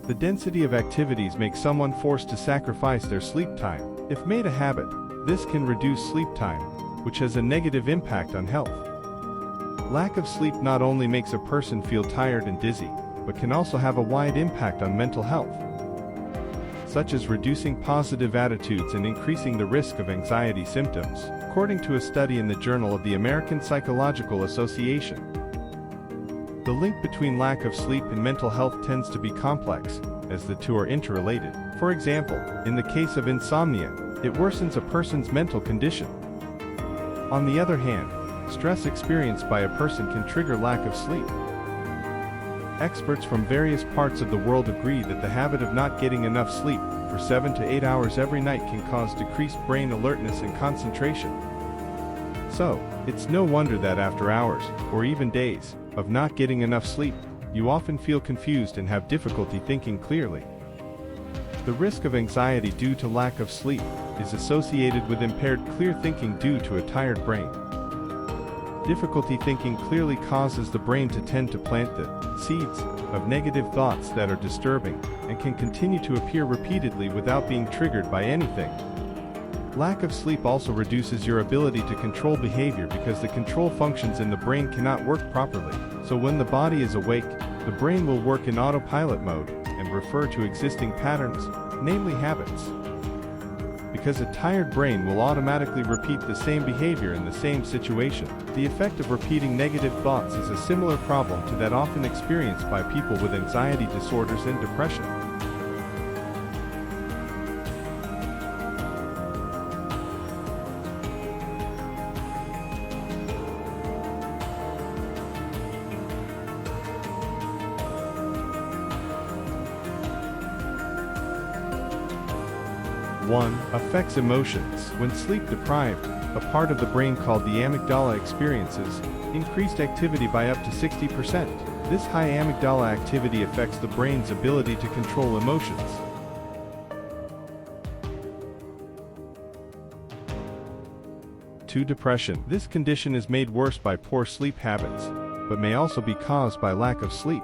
The density of activities makes someone forced to sacrifice their sleep time. If made a habit, this can reduce sleep time, which has a negative impact on health. Lack of sleep not only makes a person feel tired and dizzy, but can also have a wide impact on mental health, such as reducing positive attitudes and increasing the risk of anxiety symptoms, according to a study in the Journal of the American Psychological Association. The link between lack of sleep and mental health tends to be complex, as the two are interrelated. For example, in the case of insomnia, it worsens a person's mental condition. On the other hand, stress experienced by a person can trigger lack of sleep. Experts from various parts of the world agree that the habit of not getting enough sleep for 7 to 8 hours every night can cause decreased brain alertness and concentration. So, it's no wonder that after hours, or even days, of not getting enough sleep, you often feel confused and have difficulty thinking clearly. The risk of anxiety due to lack of sleep is associated with impaired clear thinking due to a tired brain. Difficulty thinking clearly causes the brain to tend to plant the seeds of negative thoughts that are disturbing and can continue to appear repeatedly without being triggered by anything. Lack of sleep also reduces your ability to control behavior because the control functions in the brain cannot work properly. So when the body is awake, the brain will work in autopilot mode and refer to existing patterns, namely habits. Because a tired brain will automatically repeat the same behavior in the same situation. The effect of repeating negative thoughts is a similar problem to that often experienced by people with anxiety disorders and depression. One, affects emotions. When sleep deprived, a part of the brain called the amygdala experiences increased activity by up to 60%. This high amygdala activity affects the brain's ability to control emotions. 2. Depression. This condition is made worse by poor sleep habits, but may also be caused by lack of sleep.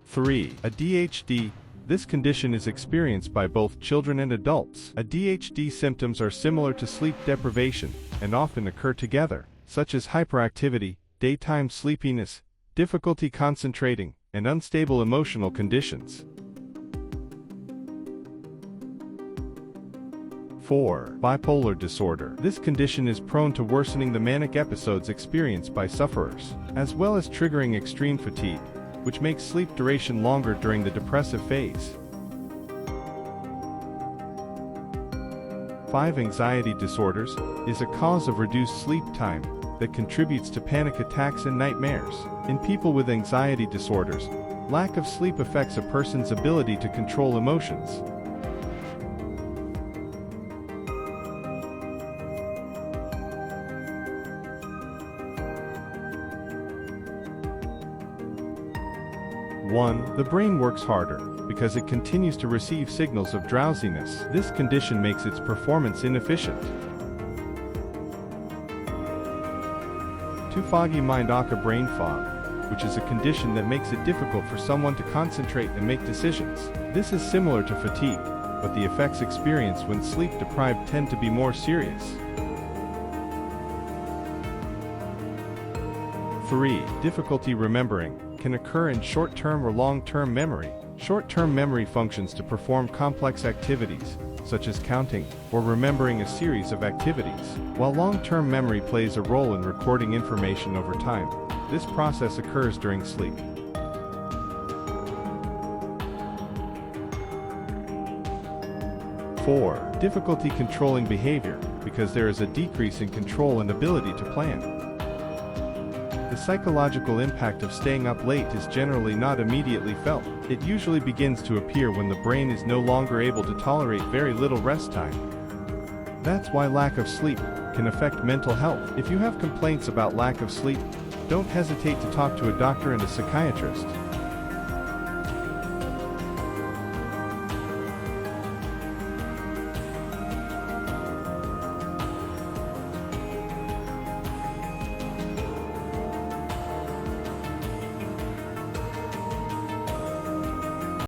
3. ADHD. This condition is experienced by both children and adults. ADHD symptoms are similar to sleep deprivation and often occur together, such as hyperactivity, daytime sleepiness, difficulty concentrating, and unstable emotional conditions. 4. Bipolar disorder. This condition is prone to worsening the manic episodes experienced by sufferers, as well as triggering extreme fatigue, which makes sleep duration longer during the depressive phase. 5. Anxiety disorders is a cause of reduced sleep time that contributes to panic attacks and nightmares. In people with anxiety disorders, lack of sleep affects a person's ability to control emotions. One, the brain works harder because it continues to receive signals of drowsiness. This condition makes its performance inefficient. 2. Foggy mind aka brain fog, which is a condition that makes it difficult for someone to concentrate and make decisions. This is similar to fatigue, but the effects experienced when sleep deprived tend to be more serious. 3. Difficulty remembering can occur in short-term or long-term memory. Short-term memory functions to perform complex activities, such as counting or remembering a series of activities, while long-term memory plays a role in recording information over time. This process occurs during sleep. 4. Difficulty controlling behavior, because there is a decrease in control and ability to plan. The psychological impact of staying up late is generally not immediately felt. It usually begins to appear when the brain is no longer able to tolerate very little rest time. That's why lack of sleep can affect mental health. If you have complaints about lack of sleep, don't hesitate to talk to a doctor and a psychiatrist.